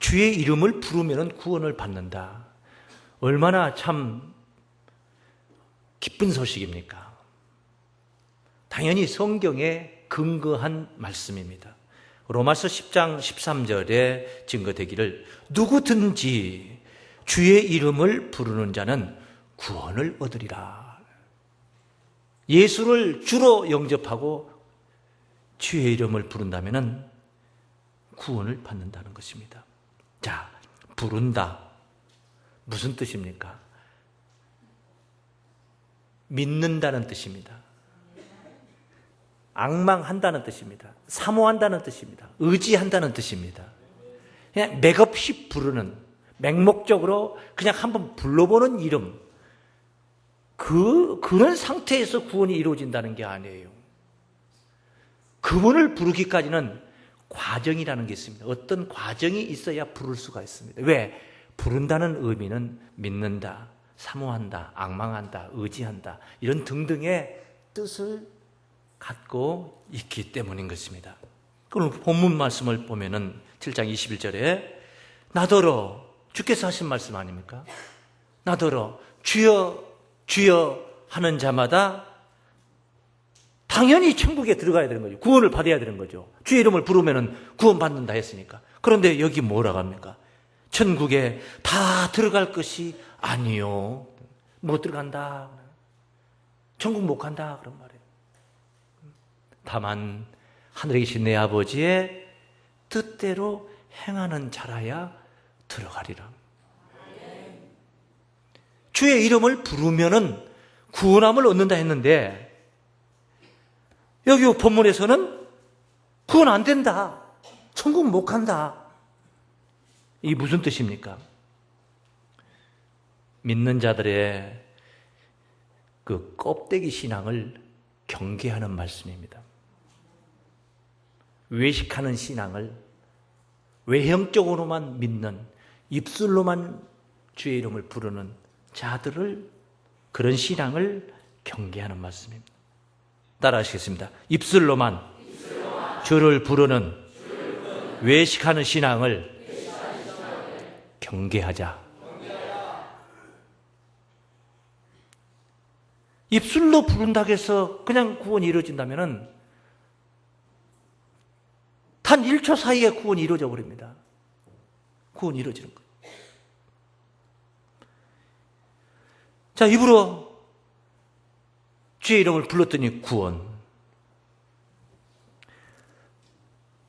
주의 이름을 부르면 구원을 받는다. 얼마나 참 기쁜 소식입니까? 당연히 성경에 근거한 말씀입니다. 로마서 10장 13절에 증거되기를 누구든지 주의 이름을 부르는 자는 구원을 얻으리라. 예수를 주로 영접하고 주의 이름을 부른다면 구원을 받는다는 것입니다. 자, 부른다. 무슨 뜻입니까? 믿는다는 뜻입니다. 앙망한다는 뜻입니다. 사모한다는 뜻입니다. 의지한다는 뜻입니다. 그냥 맥없이 부르는, 맹목적으로 그냥 한번 불러보는 이름, 그런 상태에서 구원이 이루어진다는 게 아니에요. 그분을 부르기까지는 과정이라는 게 있습니다. 어떤 과정이 있어야 부를 수가 있습니다. 왜? 부른다는 의미는 믿는다, 사모한다, 앙망한다, 의지한다, 이런 등등의 뜻을 갖고 있기 때문인 것입니다. 그럼 본문 말씀을 보면은 7장 21절에 나더러, 주께서 하신 말씀 아닙니까? 나더러 주여 주여 하는 자마다 당연히 천국에 들어가야 되는 거죠. 구원을 받아야 되는 거죠. 주의 이름을 부르면은 구원 받는다 했으니까. 그런데 여기 뭐라고 합니까? 천국에 다 들어갈 것이 아니요. 못 들어간다. 천국 못 간다. 그런 말이에요. 다만 하늘에 계신 내 아버지의 뜻대로 행하는 자라야 들어가리라. 주의 이름을 부르면은 구원함을 얻는다 했는데 여기 본문에서는 구원 안 된다. 천국 못 간다. 이게 무슨 뜻입니까? 믿는 자들의 그 껍데기 신앙을 경계하는 말씀입니다. 외식하는 신앙을 외형적으로만 믿는, 입술로만 주의 이름을 부르는 자들을, 그런 신앙을 경계하는 말씀입니다. 따라하시겠습니다. 입술로만 주를 부르는 외식하는 신앙을 경계하자. 입술로 부른다고 해서 그냥 구원이 이루어진다면 단 1초 사이에 구원이 이루어져 버립니다. 구원이 이루어지는 거예요. 자, 입으로 주의 이름을 불렀더니 구원.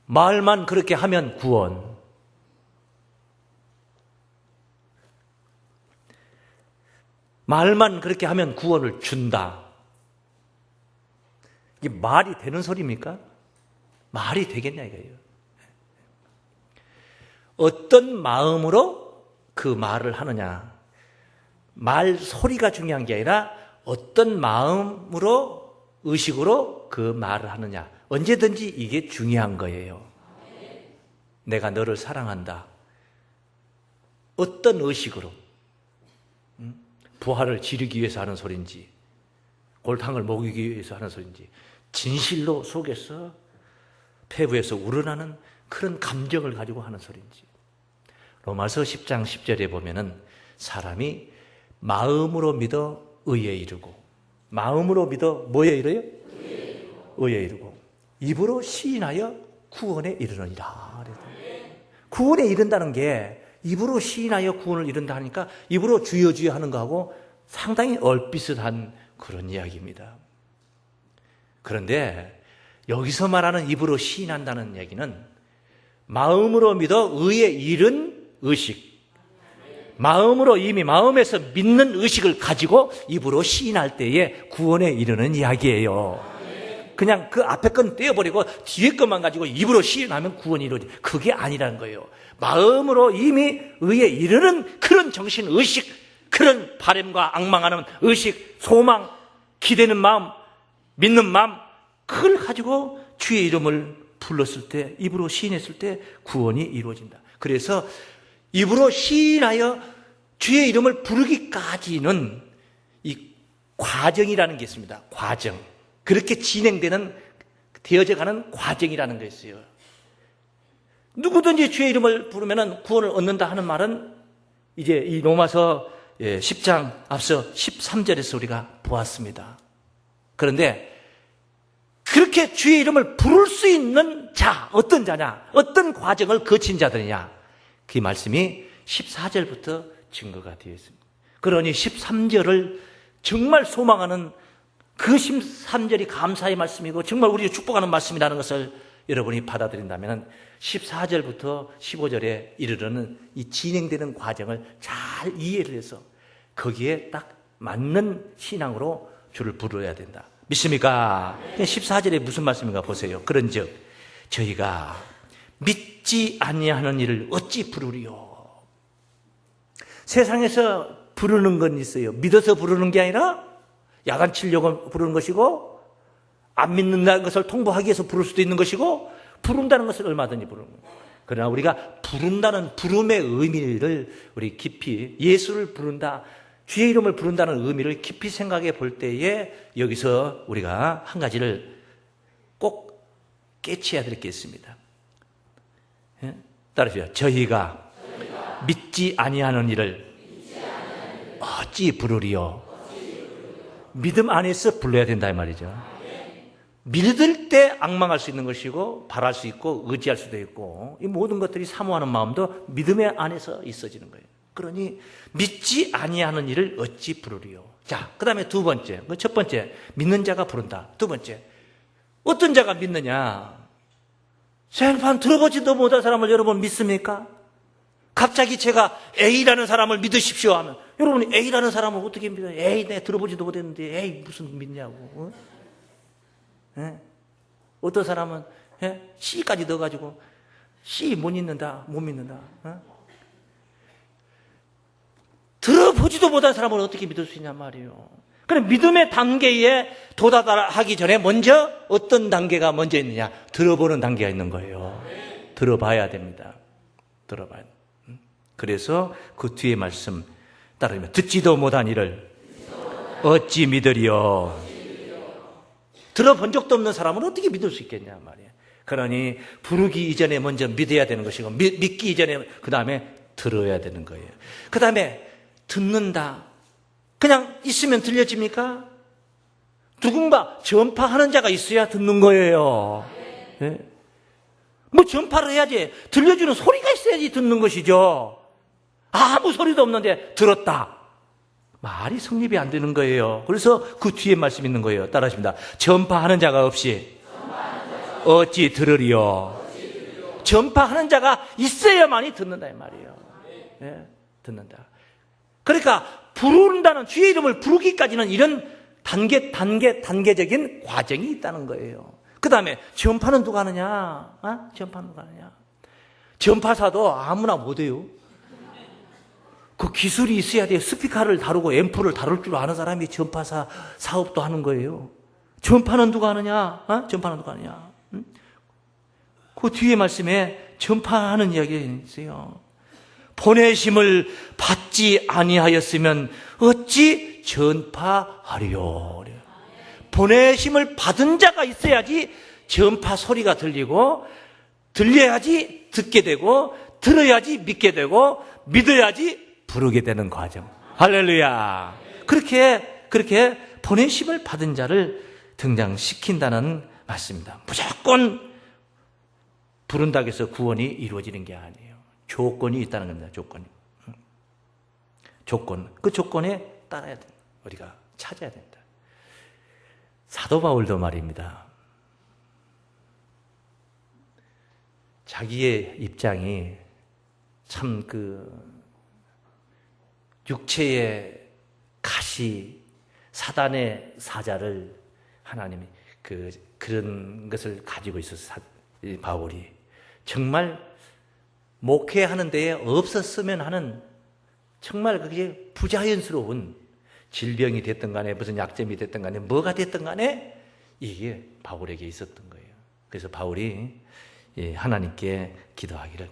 말만 그렇게 하면 구원. 말만 그렇게 하면 구원을 준다. 이게 말이 되는 소리입니까? 말이 되겠냐 이거예요. 어떤 마음으로 그 말을 하느냐. 말 소리가 중요한 게 아니라 어떤 마음으로, 의식으로 그 말을 하느냐. 언제든지 이게 중요한 거예요. 내가 너를 사랑한다. 어떤 의식으로? 부활을 지르기 위해서 하는 소리인지, 골탕을 먹이기 위해서 하는 소리인지, 진실로 속에서 폐부에서 우러나는 그런 감정을 가지고 하는 소리인지. 로마서 10장 10절에 보면은 사람이 마음으로 믿어 의에 이르고, 마음으로 믿어 뭐에 이르요? 의에 이르고, 입으로 시인하여 구원에 이르느니라. 구원에 이른다는 게 입으로 시인하여 구원을 이룬다 하니까 입으로 주여 주여 하는 거하고 상당히 얼비슷한 그런 이야기입니다. 그런데 여기서 말하는 입으로 시인한다는 얘기는 마음으로 믿어 의에 이른 의식, 마음으로 이미 마음에서 믿는 의식을 가지고 입으로 시인할 때에 구원에 이르는 이야기예요. 그냥 그 앞에 건 떼어버리고 뒤에 것만 가지고 입으로 시인하면 구원이 이루어지. 그게 아니라는 거예요. 마음으로 이미 의에 이르는 그런 정신의식, 그런 바람과 앙망하는 의식, 소망, 기대는 마음, 믿는 마음, 그걸 가지고 주의 이름을 불렀을 때, 입으로 시인했을 때 구원이 이루어진다. 그래서 입으로 시인하여 주의 이름을 부르기까지는 이 과정이라는 게 있습니다. 과정. 그렇게 진행되는, 되어져 가는 과정이라는 게 있어요. 누구든지 주의 이름을 부르면 구원을 얻는다 하는 말은 이제 이 로마서 10장 앞서 13절에서 우리가 보았습니다. 그런데 그렇게 주의 이름을 부를 수 있는 자, 어떤 자냐, 어떤 과정을 거친 자들이냐, 그 말씀이 14절부터 증거가 되어 있습니다. 그러니 13절을 정말 소망하는 그 13절이 감사의 말씀이고 정말 우리를 축복하는 말씀이라는 것을 여러분이 받아들인다면 14절부터 15절에 이르르는 이 진행되는 과정을 잘 이해를 해서 거기에 딱 맞는 신앙으로 주를 부르어야 된다. 믿습니까? 14절에 무슨 말씀인가 보세요. 그런즉 저희가 믿지 아니하는 이를 어찌 부르리요. 세상에서 부르는 건 있어요. 믿어서 부르는 게 아니라 야단치려고 부르는 것이고, 안 믿는다는 것을 통보하기 위해서 부를 수도 있는 것이고, 부른다는 것을 얼마든지 부르는 거예요. 그러나 우리가 부른다는 부름의 의미를 우리 깊이, 예수를 부른다, 주의 이름을 부른다는 의미를 깊이 생각해 볼 때에 여기서 우리가 한 가지를 꼭 깨치해야 될 게 있습니다. 따라하세요. 저희가 믿지 아니하는 이를 어찌 부르리요. 믿음 안에서 불러야 된다 이 말이죠. 믿을 때 앙망할 수 있는 것이고 바랄 수 있고 의지할 수도 있고 이 모든 것들이 사모하는 마음도 믿음의 안에서 있어지는 거예요. 그러니 믿지 아니하는 일을 어찌 부르리요. 자, 그 다음에 두 번째, 첫 번째 믿는 자가 부른다. 두 번째, 어떤 자가 믿느냐. 생판 들어보지도 못한 사람을 여러분 믿습니까? 갑자기 제가 A라는 사람을 믿으십시오 하면 여러분이 A라는 사람을 어떻게 믿어요? 에이, 내가 들어보지도 못했는데 에이 무슨 믿냐고. 어떤 사람은 C까지 넣어가지고 C 못 믿는다, 못 믿는다. 들어보지도 못한 사람을 어떻게 믿을 수 있냔 말이에요. 그럼 믿음의 단계에 도달하기 전에 먼저 어떤 단계가 먼저 있느냐? 들어보는 단계가 있는 거예요. 들어봐야 됩니다. 들어봐야 됩니다. 그래서 그 뒤에 말씀 따르면 듣지도 못한 이를 어찌 믿으리요. 들어본 적도 없는 사람은 어떻게 믿을 수 있겠냐 말이에요. 그러니 부르기 이전에 먼저 믿어야 되는 것이고 믿기 이전에 그 다음에 들어야 되는 거예요. 그 다음에 듣는다. 그냥 있으면 들려집니까? 누군가 전파하는 자가 있어야 듣는 거예요. 네? 뭐 전파를 해야지. 들려주는 소리가 있어야지 듣는 것이죠. 아무 소리도 없는데 들었다. 말이 성립이 안 되는 거예요. 그래서 그 뒤에 말씀 있는 거예요. 따라하십니다. 전파하는 자가 없이 어찌 들으리요. 전파하는 자가 있어야만이 듣는다 이 말이에요. 네? 듣는다. 그러니까 부른다는 주의 이름을 부르기까지는 이런 단계적인 과정이 있다는 거예요. 그 다음에 전파는 누가 하느냐? 전파는 누가 하느냐? 전파사도 아무나 못해요. 그 기술이 있어야 돼요. 스피커를 다루고 앰프를 다룰 줄 아는 사람이 전파사 사업도 하는 거예요. 전파는 누가 하느냐? 전파는 누가 하느냐? 그 뒤에 말씀에 전파하는 이야기가 있어요. 보내심을 받지 아니하였으면 어찌 전파하리요. 보내심을 받은 자가 있어야지 전파 소리가 들리고, 들려야지 듣게 되고, 들어야지 믿게 되고, 믿어야지 부르게 되는 과정. 할렐루야. 그렇게 보내심을 받은 자를 등장시킨다는 말씀입니다. 무조건 부른다고 해서 구원이 이루어지는 게 아니에요. 조건이 있다는 겁니다. 조건. 그 조건에 따라야 된다. 우리가 찾아야 된다. 사도 바울도 말입니다. 자기의 입장이 참 육체의 가시, 사단의 사자를 하나님이 그런 것을 가지고 있어서 바울이 정말 목회하는 데에 없었으면 하는 정말 그게 부자연스러운 질병이 됐든 간에 무슨 약점이 됐든 간에 뭐가 됐든 간에 이게 바울에게 있었던 거예요. 그래서 바울이 하나님께 기도하기를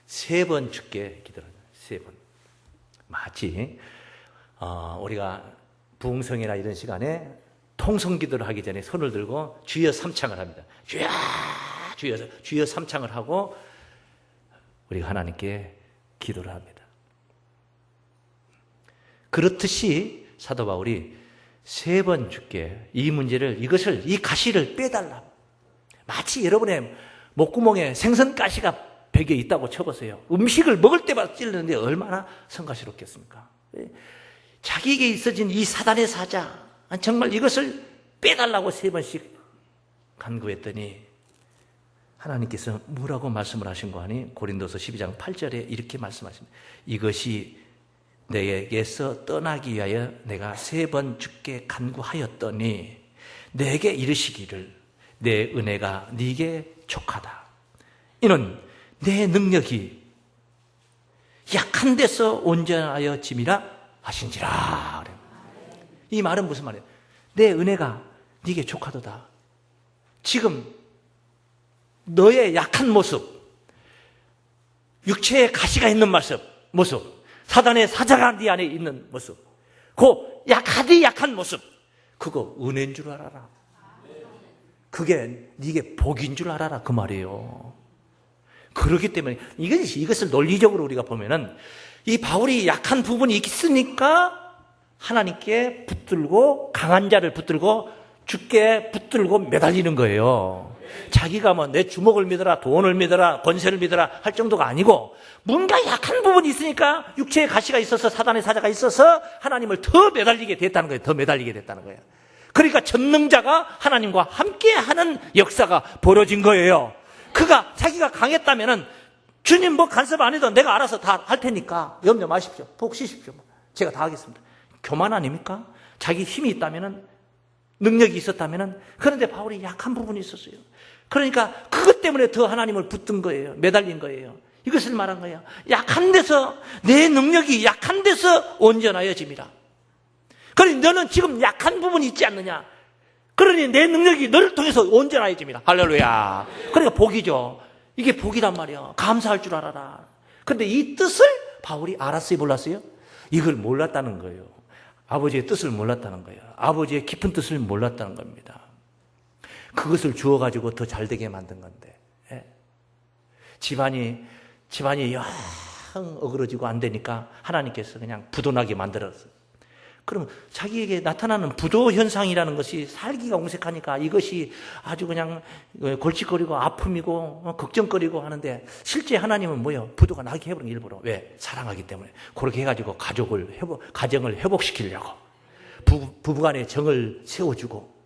3번 주께 기도합니다. 3번. 마치 우리가 부흥성이나 이런 시간에 통성기도를 하기 전에 손을 들고 주여 삼창을 합니다. 주여 삼창을 하고 우리가 하나님께 기도를 합니다. 그렇듯이 사도 바울이 3번 주께 이 문제를, 이 가시를 빼달라. 마치 여러분의 목구멍에 생선 가시가 100개 있다고 쳐보세요. 음식을 먹을 때마다 찔르는데 얼마나 성가시롭겠습니까? 자기에게 있어진 이 사단의 사자, 정말 이것을 빼달라고 3번씩 간구했더니 하나님께서 뭐라고 말씀을 하신 거 아니? 고린도서 12장 8절에 이렇게 말씀하십니다. 이것이 내게서 떠나기 위하여 내가 3번 주께 간구하였더니 내게 이르시기를 내 은혜가 네게 족하다. 이는 내 능력이 약한 데서 온전하여 짐이라 하신지라. 이 말은 무슨 말이에요? 내 은혜가 네게 족하도다. 지금 너의 약한 모습, 육체에 가시가 있는 모습, 사단의 사자가 네 안에 있는 모습, 그 약한 모습, 그거 은혜인 줄 알아라. 그게 네게 복인 줄 알아라, 그 말이에요. 그렇기 때문에 이것을 논리적으로 우리가 보면은 이 바울이 약한 부분이 있으니까 하나님께 붙들고, 강한 자를 붙들고 주께 붙들고 매달리는 거예요. 자기가 뭐 내 주먹을 믿어라, 돈을 믿어라, 권세를 믿어라 할 정도가 아니고 뭔가 약한 부분이 있으니까 육체의 가시가 있어서 사단의 사자가 있어서 하나님을 더 매달리게 됐다는 거예요. 더 매달리게 됐다는 거예요. 그러니까 전능자가 하나님과 함께하는 역사가 벌어진 거예요. 그가 자기가 강했다면은 주님 뭐 간섭 안 해도 내가 알아서 다 할 테니까 염려 마십시오. 푹 쉬십시오. 제가 다 하겠습니다. 교만 아닙니까? 자기 힘이 있다면은, 능력이 있었다면은. 그런데 바울이 약한 부분이 있었어요. 그러니까 그것 때문에 더 하나님을 붙든 거예요. 매달린 거예요. 이것을 말한 거예요. 약한 데서, 내 능력이 약한 데서 온전하여짐이라. 그러니 너는 지금 약한 부분이 있지 않느냐? 그러니 내 능력이 너를 통해서 온전하여짐이라. 할렐루야. 그러니까 복이죠. 이게 복이란 말이야. 감사할 줄 알아라. 그런데 이 뜻을 바울이 알았어요, 몰랐어요? 이걸 몰랐다는 거예요. 아버지의 뜻을 몰랐다는 거예요. 아버지의 깊은 뜻을 몰랐다는 겁니다. 그것을 주어가지고 더 잘되게 만든 건데. 예. 집안이 영 어그러지고 안 되니까 하나님께서 그냥 부도나게 만들었어요. 그럼 자기에게 나타나는 부도 현상이라는 것이 살기가 옹색하니까 이것이 아주 그냥 골칫거리고 아픔이고 걱정거리고 하는데, 실제 하나님은 뭐예요? 부도가 나게 해버린 일부러. 왜? 사랑하기 때문에. 그렇게 해가지고 가정을 회복시키려고. 부부간의 정을 세워주고,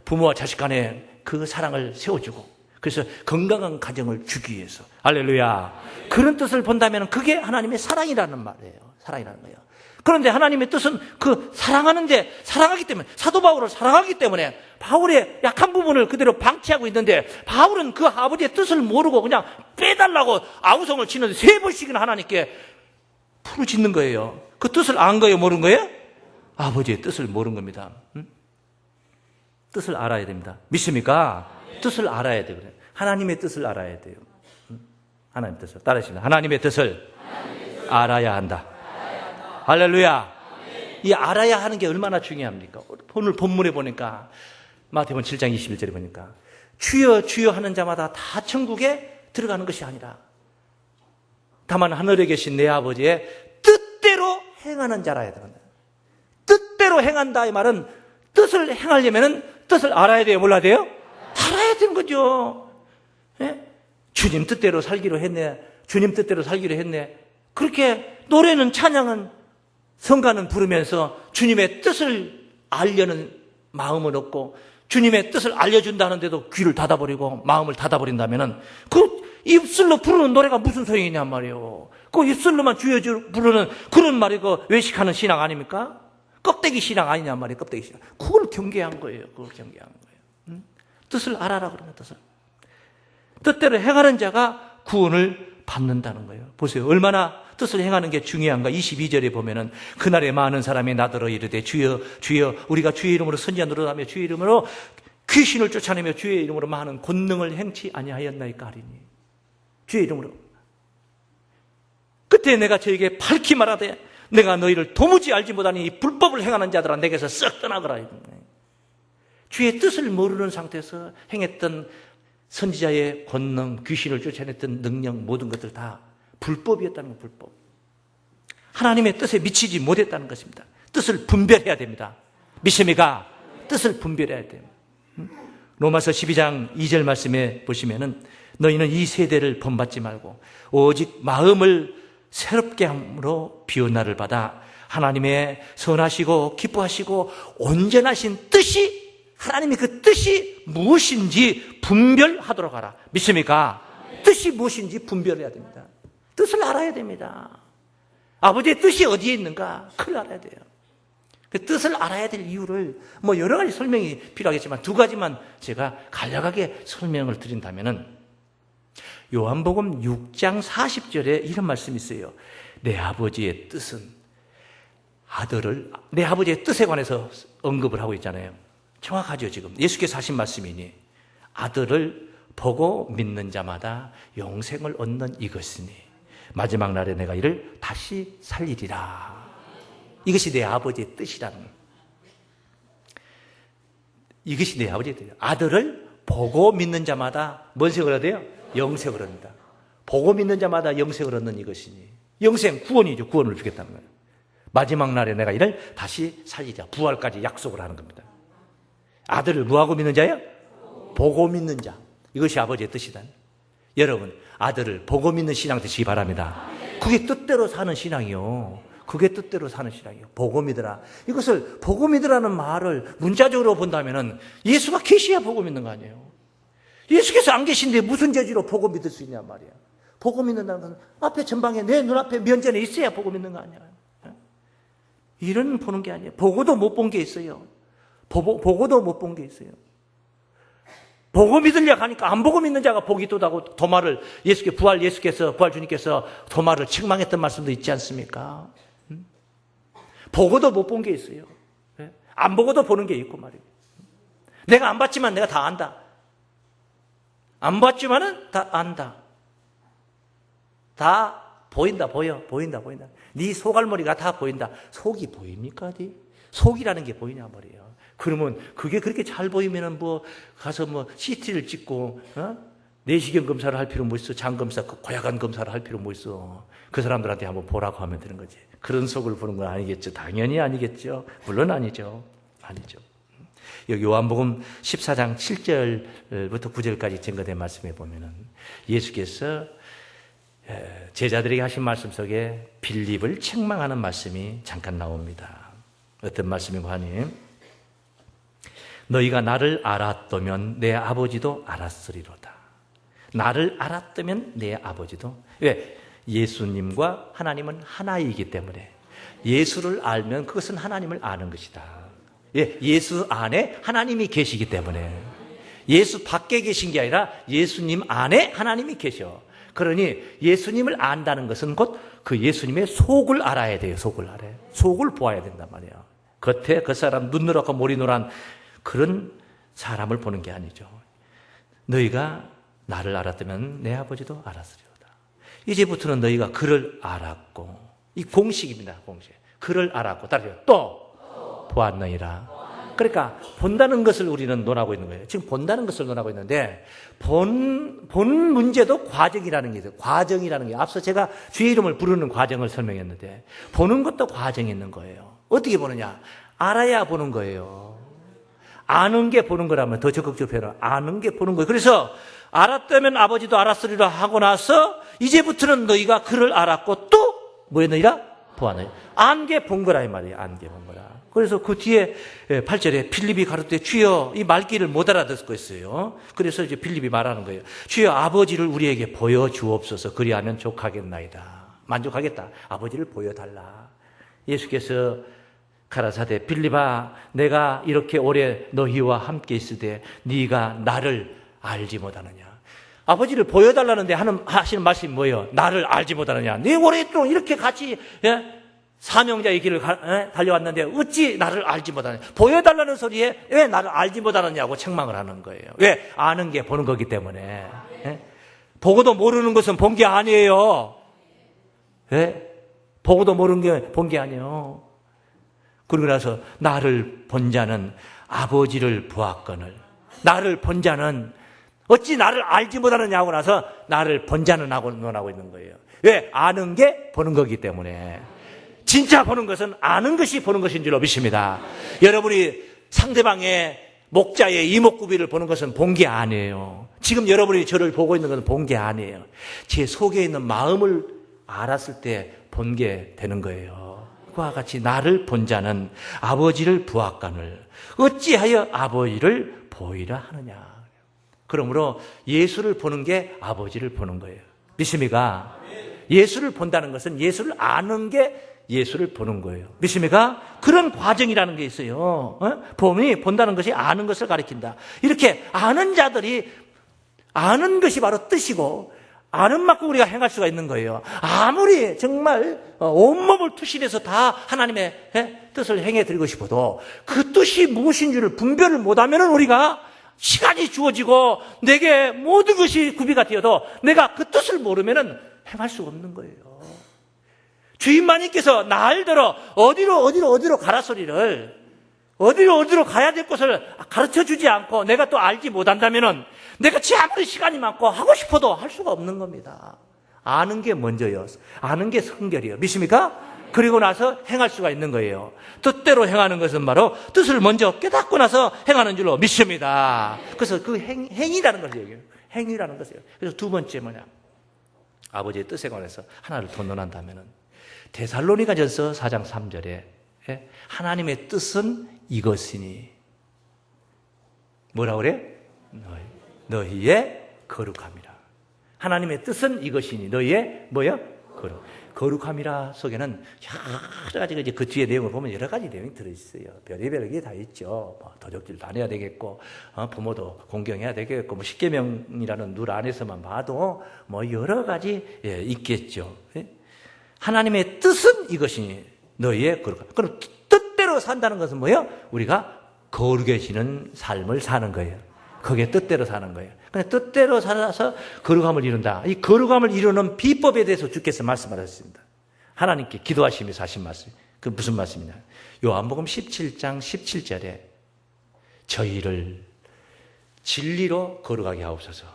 부모와 자식 간의 그 사랑을 세워주고, 그래서 건강한 가정을 주기 위해서. 할렐루야. 그런 뜻을 본다면 그게 하나님의 사랑이라는 말이에요. 사랑이라는 거예요. 그런데 하나님의 뜻은 사랑하기 때문에, 사도 바울을 사랑하기 때문에 바울의 약한 부분을 그대로 방치하고 있는데, 바울은 그 아버지의 뜻을 모르고 그냥 빼달라고 아우성을 치는데 3번씩이나 하나님께 부르짖는 거예요. 그 뜻을 안 거예요, 모른 거예요? 아버지의 뜻을 모른 겁니다. 뜻을 알아야 됩니다. 믿습니까? 뜻을 알아야 돼요. 하나님의 뜻을 알아야 돼요. 하나님의 뜻을 따르십니다. 하나님의 뜻을 알아야 한다. 할렐루야. 이 알아야 하는 게 얼마나 중요합니까? 오늘 본문에 보니까 마태복음 7장 21절에 보니까 주여 주여 하는 자마다 다 천국에 들어가는 것이 아니라 다만 하늘에 계신 내 아버지의 뜻대로 행하는 자라야 된다. 뜻대로 행한다 이 말은 뜻을 행하려면 뜻을 알아야 돼요, 몰라야 돼요? 알아야 되는 거죠. 예? 주님 뜻대로 살기로 했네. 주님 뜻대로 살기로 했네. 그렇게 노래는, 찬양은, 성가는 부르면서 주님의 뜻을 알려는 마음을 얻고 주님의 뜻을 알려준다는데도 귀를 닫아버리고 마음을 닫아버린다면 그 입술로 부르는 노래가 무슨 소용이냔 말이에요. 그 입술로만 주여 부르는 그런 말이 그 외식하는 신앙 아닙니까? 껍데기 신앙 아니냔 말이에요. 껍데기 신앙. 그걸 경계한 거예요. 뜻을 알아라 그러면 뜻을. 뜻대로 행하는 자가 구원을 받는다는 거예요. 보세요. 얼마나 뜻을 행하는 게 중요한가. 22절에 보면은 그날에 많은 사람이 나더러 이르되 주여 주여 우리가 주의 이름으로 선지자 노릇하며 주의 이름으로 귀신을 쫓아내며 주의 이름으로 많은 권능을 행치 아니하였나이까 하리니. 주의 이름으로. 그때 내가 저에게 밝히 말하되 내가 너희를 도무지 알지 못하니 이 불법을 행하는 자들아 내게서 썩 떠나거라. 주의 뜻을 모르는 상태에서 행했던 선지자의 권능, 귀신을 쫓아냈던 능력, 모든 것들 다 불법이었다는 거, 불법. 하나님의 뜻에 미치지 못했다는 것입니다. 뜻을 분별해야 됩니다. 믿습니까? 뜻을 분별해야 돼요. 로마서 12장 2절 말씀에 보시면은 너희는 이 세대를 본받지 말고 오직 마음을 새롭게 함으로 비온나를 받아 하나님의 선하시고 기뻐하시고 온전하신 뜻이, 하나님의 그 뜻이 무엇인지 분별하도록 하라. 믿습니까? 뜻이 무엇인지 분별해야 됩니다. 뜻을 알아야 됩니다. 아버지의 뜻이 어디에 있는가? 그걸 알아야 돼요. 그 뜻을 알아야 될 이유를 뭐 여러 가지 설명이 필요하겠지만 두 가지만 제가 간략하게 설명을 드린다면은 요한복음 6장 40절에 이런 말씀이 있어요. 내 아버지의 뜻은 아들을, 내 아버지의 뜻에 관해서 언급을 하고 있잖아요. 정확하죠, 지금. 예수께서 하신 말씀이니 아들을 보고 믿는 자마다 영생을 얻는 이것이니 마지막 날에 내가 이를 다시 살리리라. 이것이 내 아버지의 뜻이라는 거예요. 이것이 내 아버지의 뜻이에요. 아들을 보고 믿는 자마다 뭔 생을 얻어요? 영생을 얻는다. 보고 믿는 자마다 영생을 얻는 이것이니. 영생, 구원이죠. 구원을 주겠다는 거예요. 마지막 날에 내가 이를 다시 살리자. 부활까지 약속을 하는 겁니다. 아들을 뭐하고 믿는 자예요? 보고 믿는 자. 이것이 아버지의 뜻이다. 여러분, 아들을 보고 믿는 신앙 되시기 바랍니다. 그게 뜻대로 사는 신앙이요. 그게 뜻대로 사는 신앙이요. 보고 믿으라. 이것을 보고 믿으라는 말을 문자적으로 본다면은 예수가 계시야 보고 믿는 거 아니에요. 예수께서 안 계신데 무슨 재주로 보고 믿을 수 있냐 말이야. 보고 믿는다는 것은 앞에 전방에 내 눈앞에 면전에 있어야 보고 믿는 거 아니야. 이런 보는 게 아니에요. 보고도 못 본 게 있어요. 보고도 못 본 게 있어요. 보고 믿으려고 하니까 안 보고 믿는 자가 복이 또다고 도마를 예수께서 부활 주님께서 도마를 책망했던 말씀도 있지 않습니까? 보고도 못 본 게 있어요. 안 보고도 보는 게 있고 말이에요. 내가 안 봤지만 내가 다 안다. 안 봤지만은 다 안다. 다 보인다, 보인다. 네 소갈머리가 다 보인다. 속이 보입니까? 속이라는 게 보이냐 말이에요. 그러면 그게 그렇게 잘 보이면은 뭐 가서 뭐 CT를 찍고 내시경 검사를 할 필요 뭐 있어? 장 검사, 고약한 검사를 할 필요 뭐 있어? 그 사람들한테 한번 보라고 하면 되는 거지. 그런 속을 보는 건 아니겠죠. 당연히 아니겠죠. 물론 아니죠. 여기 요한복음 14장 7절부터 9절까지 증거된 말씀에 보면은 예수께서 제자들에게 하신 말씀 속에 빌립을 책망하는 말씀이 잠깐 나옵니다. 어떤 말씀이고 하니 너희가 나를 알았다면 내 아버지도 알았으리로다. 나를 알았다면 내 아버지도. 왜? 예수님과 하나님은 하나이기 때문에 예수를 알면 그것은 하나님을 아는 것이다. 예, 예수 안에 하나님이 계시기 때문에 예수 밖에 계신 게 아니라 예수님 안에 하나님이 계셔. 그러니 예수님을 안다는 것은 곧 그 예수님의 속을 알아야 돼요. 속을 알아요. 속을 보아야 된단 말이에요. 겉에 그 사람 눈 노랗고 머리 노란 그런 사람을 보는 게 아니죠. 너희가 나를 알았다면 내 아버지도 알았으리로다. 이제부터는 너희가 그를 알았고, 이 공식입니다. 공식. 그를 알았고 따라서 또 보았느니라. 그러니까 본다는 것을 우리는 논하고 있는 거예요. 지금 본다는 것을 논하고 있는데 본 문제도 과정이라는 게 있어요. 과정이라는 게 앞서 제가 주의 이름을 부르는 과정을 설명했는데 보는 것도 과정이 있는 거예요. 어떻게 보느냐? 알아야 보는 거예요. 아는 게 보는 거라면 더 적극적으로 표현하면 아는 게 보는 거예요. 그래서 알았다면 아버지도 알았으리라 하고 나서 이제부터는 너희가 그를 알았고 또 뭐였느니라? 보았느니라. 안 게 본 거라 이 말이에요. 안 게 본 거라. 그래서 그 뒤에 8절에 빌립이 가로되 주여 이 말귀를 못 알아듣고 있어요. 그래서 이제 빌립이 말하는 거예요. 주여 아버지를 우리에게 보여주옵소서. 그리하면 족하겠나이다. 만족하겠다. 아버지를 보여달라. 예수께서 가라사대 빌립아 내가 이렇게 오래 너희와 함께 있을 때 네가 나를 알지 못하느냐. 아버지를 보여달라는데 하시는 말씀이 뭐예요? 나를 알지 못하느냐. 네 오랫동안 이렇게 같이 사명자의 길을 달려왔는데 어찌 나를 알지 못하느냐. 보여달라는 소리에 왜 나를 알지 못하느냐고 책망을 하는 거예요. 왜? 아는 게 보는 거기 때문에. 보고도 모르는 것은 본 게 아니에요. 보고도 모르는 게 본 게 아니에요. 그러고 나서 나를 본 자는 아버지를 보았거늘 나를 본 자는 어찌 나를 알지 못하느냐 하고 나서 나를 본자는 하고 논하고 있는 거예요. 왜? 아는 게 보는 거기 때문에. 진짜 보는 것은 아는 것이 보는 것인 줄로 믿습니다. 여러분이 상대방의 목자의 이목구비를 보는 것은 본 게 아니에요. 지금 여러분이 저를 보고 있는 것은 본 게 아니에요. 제 속에 있는 마음을 알았을 때 본 게 되는 거예요. 그와 같이 나를 본 자는 아버지를 보았거늘 어찌하여 아버지를 보이라 하느냐. 그러므로 예수를 보는 게 아버지를 보는 거예요. 믿습니까? 예수를 본다는 것은 예수를 아는 게 예수를 보는 거예요. 믿습니까? 그런 과정이라는 게 있어요. 봄이 본다는 것이 아는 것을 가리킨다. 이렇게 아는 자들이 아는 것이 바로 뜻이고 아는 만큼 우리가 행할 수가 있는 거예요. 아무리 정말 온몸을 투신해서 다 하나님의 뜻을 행해 드리고 싶어도 그 뜻이 무엇인 줄을 분별을 못하면 우리가 시간이 주어지고 내게 모든 것이 구비가 되어도 내가 그 뜻을 모르면 행할 수가 없는 거예요. 주인마님께서 날들어 어디로 가라 소리를 어디로 가야 될 곳을 가르쳐 주지 않고 내가 또 알지 못한다면은 내가 아무리 시간이 많고 하고 싶어도 할 수가 없는 겁니다. 아는 게 먼저요. 아는 게 성결이에요. 믿습니까? 그리고 나서 행할 수가 있는 거예요. 뜻대로 행하는 것은 바로 뜻을 먼저 깨닫고 나서 행하는 줄로 믿습니다. 그래서 그 행위라는 것을 얘기해요. 행위라는 것이에요. 그래서 두 번째 뭐냐? 아버지의 뜻에 관해서 하나를 더 논한다면은 데살로니가전서 4장 3절에 하나님의 뜻은 이것이니 뭐라고 그래? 너희의 거룩함이라. 하나님의 뜻은 이것이니 너희의 뭐요? 거룩함이라 속에는 여러 가지 이제 그 뒤에 내용을 보면 여러 가지 내용이 들어있어요. 별의별 게 다 있죠. 도적질도 안 해야 되겠고, 부모도 공경해야 되겠고, 십계명이라는 룰 안에서만 봐도 여러 가지 있겠죠. 하나님의 뜻은 이것이니 너희의 거룩함. 그럼 뜻대로 산다는 것은 뭐예요? 우리가 거룩해지는 삶을 사는 거예요. 그게 뜻대로 사는 거예요. 그냥 뜻대로 살아서 거룩함을 이룬다. 이 거룩함을 이루는 비법에 대해서 주께서 말씀하셨습니다. 하나님께 기도하시면서 하신 말씀. 그 무슨 말씀이냐? 요한복음 17장 17절에 저희를 진리로 거룩하게 하옵소서.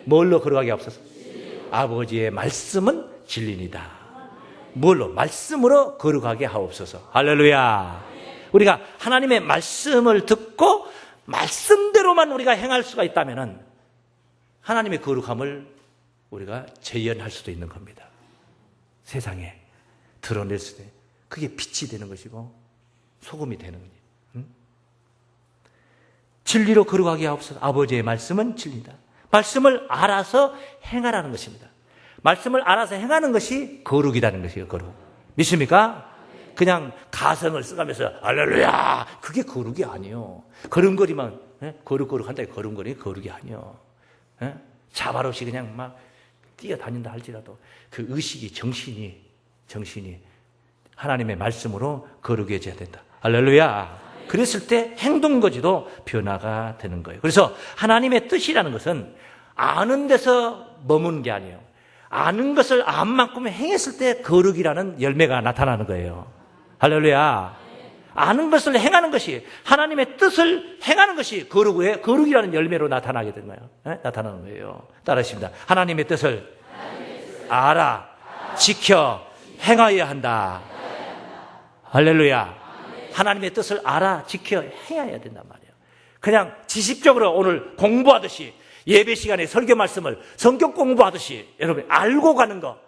뭘로 거룩하게 하옵소서? 아버지의 말씀은 진리니다. 뭘로? 말씀으로 거룩하게 하옵소서. 할렐루야. 우리가 하나님의 말씀을 듣고 말씀대로만 우리가 행할 수가 있다면 하나님의 거룩함을 우리가 재현할 수도 있는 겁니다. 세상에 드러낼 수도 있는. 그게 빛이 되는 것이고 소금이 되는 거예요. 진리로 거룩하게 하옵소서. 아버지의 말씀은 진리다. 말씀을 알아서 행하라는 것입니다. 말씀을 알아서 행하는 것이 거룩이라는 것이에요. 거룩. 믿습니까? 그냥 가성을 써가면서 할렐루야, 그게 거룩이 아니에요. 걸음걸이만 거룩거룩 한다. 걸음걸이 거룩이 아니에요. 자발 없이 그냥 막 뛰어다닌다 할지라도 그 의식이 정신이 하나님의 말씀으로 거룩해져야 된다. 할렐루야. 그랬을 때 행동거지도 변화가 되는 거예요. 그래서 하나님의 뜻이라는 것은 아는 데서 머무는 게 아니에요. 아는 것을 안 만큼 행했을 때 거룩이라는 열매가 나타나는 거예요. 할렐루야. 아는 것을 행하는 것이, 하나님의 뜻을 행하는 것이 거룩이라는 열매로 나타나게 되는 거예요. 나타나는 거예요. 따라하십니다. 하나님의 뜻을 알아, 지켜, 행하여야 한다. 할렐루야. 하나님의 뜻을 알아, 지켜, 행해야 된단 말이에요. 그냥 지식적으로 오늘 공부하듯이 예배 시간에 설교 말씀을 성경 공부하듯이 여러분 알고 가는 거,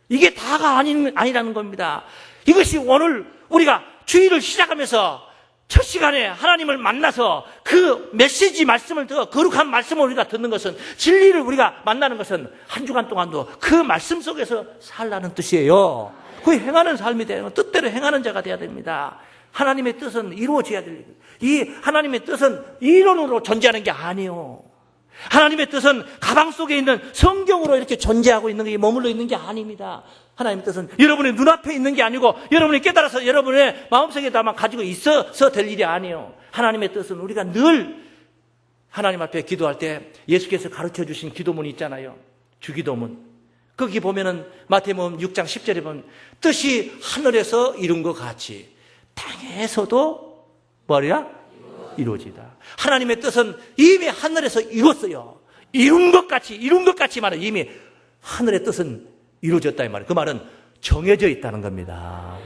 이게 다가 아니라는 겁니다. 이것이 오늘 우리가 주일을 시작하면서 첫 시간에 하나님을 만나서 그 메시지 말씀을 듣고 거룩한 말씀을 우리가 듣는 것은, 진리를 우리가 만나는 것은 한 주간 동안도 그 말씀 속에서 살라는 뜻이에요. 그 행하는 삶이 되는, 뜻대로 행하는 자가 되어야 됩니다. 하나님의 뜻은 이루어져야 됩니다. 이 하나님의 뜻은 이론으로 존재하는 게 아니에요. 하나님의 뜻은 가방 속에 있는 성경으로 이렇게 존재하고 있는 게, 머물러 있는 게 아닙니다. 하나님의 뜻은 여러분의 눈앞에 있는 게 아니고 여러분이 깨달아서 여러분의 마음속에다만 가지고 있어서 될 일이 아니에요. 하나님의 뜻은 우리가 늘 하나님 앞에 기도할 때 예수께서 가르쳐 주신 기도문이 있잖아요. 주기도문. 거기 보면은 마태복음 6장 10절에 보면 뜻이 하늘에서 이룬 것 같이 땅에서도 뭐야? 이루어지다. 하나님의 뜻은 이미 하늘에서 이뤘어요. 이룬 것 같지만 이미 하늘의 뜻은 이루어졌다 이 말이에요. 그 말은 정해져 있다는 겁니다.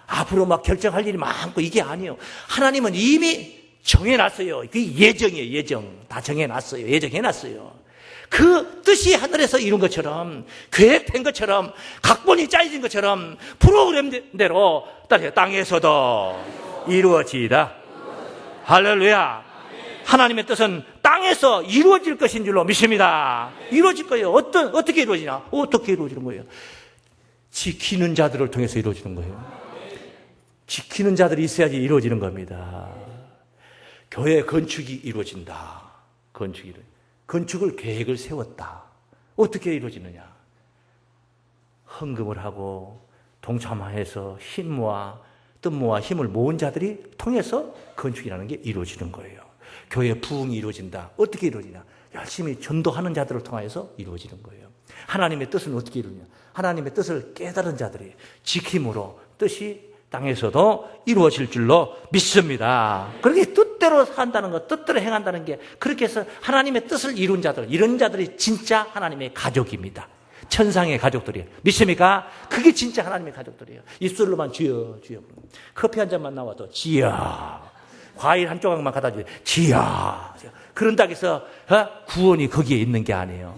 앞으로 막 결정할 일이 많고 이게 아니에요. 하나님은 이미 정해놨어요. 그게 예정이에요. 예정. 다 정해놨어요. 예정해놨어요. 그 뜻이 하늘에서 이룬 것처럼, 계획된 것처럼, 각본이 짜여진 것처럼 프로그램대로 땅에서도 이루어지이다. 할렐루야. 하나님의 뜻은 땅에서 이루어질 것인 줄로 믿습니다. 이루어질 거예요. 어떻게 이루어지냐? 어떻게 이루어지는 거예요? 지키는 자들을 통해서 이루어지는 거예요. 지키는 자들이 있어야지 이루어지는 겁니다. 교회 건축이 이루어진다. 건축을 계획을 세웠다. 어떻게 이루어지느냐? 헌금을 하고 동참해서 힘 모아 뜻 모아 힘을 모은 자들이 통해서 건축이라는 게 이루어지는 거예요. 교회 부흥이 이루어진다. 어떻게 이루어지냐? 열심히 전도하는 자들을 통해서 이루어지는 거예요. 하나님의 뜻은 어떻게 이루냐? 하나님의 뜻을 깨달은 자들이 지킴으로 뜻이 땅에서도 이루어질 줄로 믿습니다. 그렇게 뜻대로 산다는 것, 뜻대로 행한다는 게 그렇게 해서 하나님의 뜻을 이룬 자들, 이런 자들이 진짜 하나님의 가족입니다. 천상의 가족들이에요. 믿습니까? 그게 진짜 하나님의 가족들이에요. 입술로만 주여, 주여. 커피 한 잔만 나와도 지야. 과일 한 조각만 갖다 주세요. 지야. 그런다고 해서 구원이 거기에 있는 게 아니에요.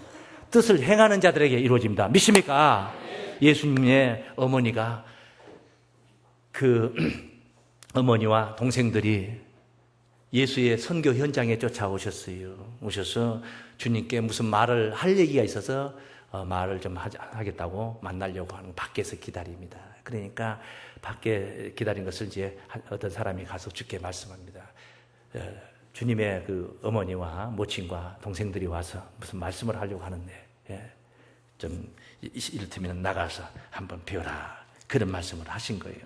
뜻을 행하는 자들에게 이루어집니다. 믿습니까? 예수님의 어머니가 그 어머니와 동생들이 예수의 선교 현장에 쫓아오셨어요. 오셔서 주님께 무슨 말을 할 얘기가 있어서 말을 좀 하겠다고 만나려고 하는 밖에서 기다립니다. 그러니까 밖에 기다린 것을 이제 어떤 사람이 가서 주께 말씀합니다. 주님의 그 어머니와 모친과 동생들이 와서 무슨 말씀을 하려고 하는데 좀 이를테면 나가서 한번 배워라. 그런 말씀을 하신 거예요.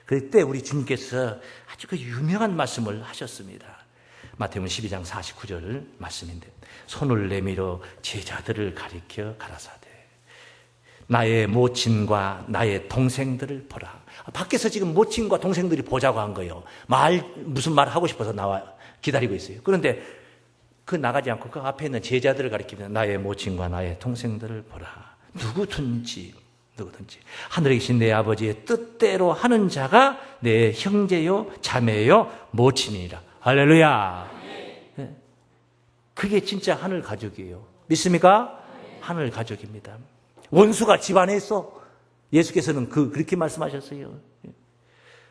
그때 우리 주님께서 아주 그 유명한 말씀을 하셨습니다. 마태복음 12장 49절 말씀인데 손을 내밀어 제자들을 가리켜 가라사대 나의 모친과 나의 동생들을 보라. 밖에서 지금 모친과 동생들이 보자고 한 거예요. 무슨 말 하고 싶어서 나와 기다리고 있어요. 그런데 그 나가지 않고 그 앞에 있는 제자들을 가리키면서 나의 모친과 나의 동생들을 보라. 누구든지 하늘에 계신 내 아버지의 뜻대로 하는 자가 내 형제요 자매요 모친이라. 할렐루야. 그게 진짜 하늘 가족이에요. 믿습니까? 하늘 가족입니다. 원수가 집안에 있어. 예수께서는 그렇게 말씀하셨어요.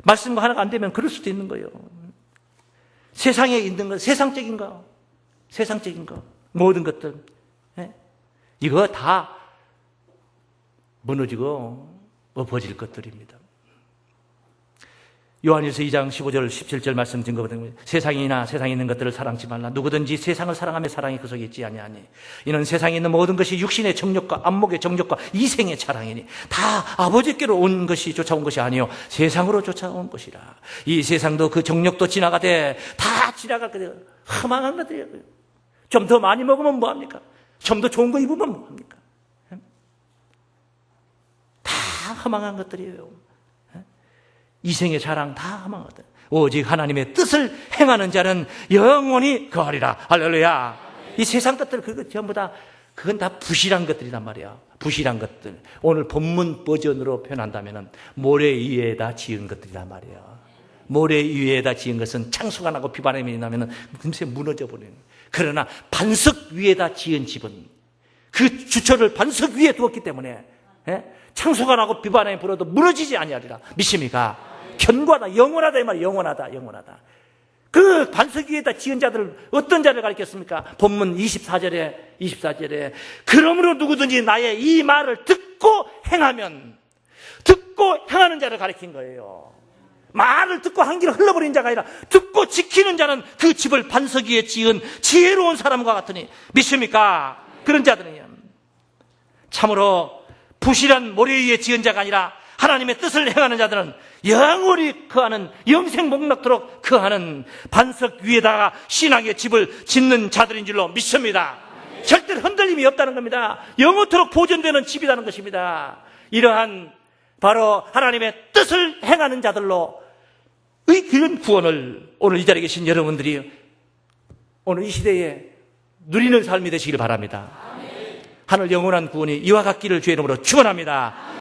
말씀과 하나가 안 되면 그럴 수도 있는 거예요. 세상에 있는 것, 세상적인 거, 모든 것들. 이거 다 무너지고 엎어질 것들입니다. 요한일서 2장 15절 17절 말씀 증거거든요. 세상에 있는 것들을 사랑치 말라. 누구든지 세상을 사랑하며 사랑이 그 속에 있지 아니하니 이는 세상에 있는 모든 것이 육신의 정욕과 안목의 정욕과 이생의 자랑이니 다 아버지께로 온 것이 쫓아온 것이 아니요 세상으로 쫓아온 것이라. 이 세상도 그 정욕도 지나가되 다 지나가거든요. 허망한 것들이에요. 좀 더 많이 먹으면 뭐합니까? 좀 더 좋은 거 입으면 뭐합니까? 다 허망한 것들이에요. 이생의 자랑 다 허망한 것들. 오직 하나님의 뜻을 행하는 자는 영원히 거하리라. 할렐루야. 이 세상 것들 그거 전부 다 그건 다 부실한 것들이란 말이야. 부실한 것들. 오늘 본문 버전으로 표현한다면은 모래 위에다 지은 것들이란 말이야. 모래 위에다 지은 것은 창수가 나고 비바람이 나면은 금세 무너져 버리는. 그러나 반석 위에다 지은 집은 그 주처를 반석 위에 두었기 때문에 창수가 나고 비바람이 불어도 무너지지 아니하리라. 믿습니까? 견고하다, 영원하다 이 말이에요. 영원하다. 그 반석 위에다 지은 자들을 어떤 자를 가리켰습니까? 본문 24절에 그러므로 누구든지 나의 이 말을 듣고 행하는 자를 가리킨 거예요. 말을 듣고 한 길을 흘러버린 자가 아니라 듣고 지키는 자는 그 집을 반석 위에 지은 지혜로운 사람과 같으니 믿습니까? 그런 자들은요. 참으로 부실한 모래 위에 지은 자가 아니라 하나님의 뜻을 행하는 자들은 영원히 거하는 영생 목록토록 거하는 반석 위에다가 신앙의 집을 짓는 자들인 줄로 믿습니다. 절대 흔들림이 없다는 겁니다. 영원토록 보존되는 집이라는 것입니다. 이러한 바로 하나님의 뜻을 행하는 자들로 그런 구원을 오늘 이 자리에 계신 여러분들이 오늘 이 시대에 누리는 삶이 되시길 바랍니다. 하늘 영원한 구원이 이와 같기를 주의 이름으로 축원합니다.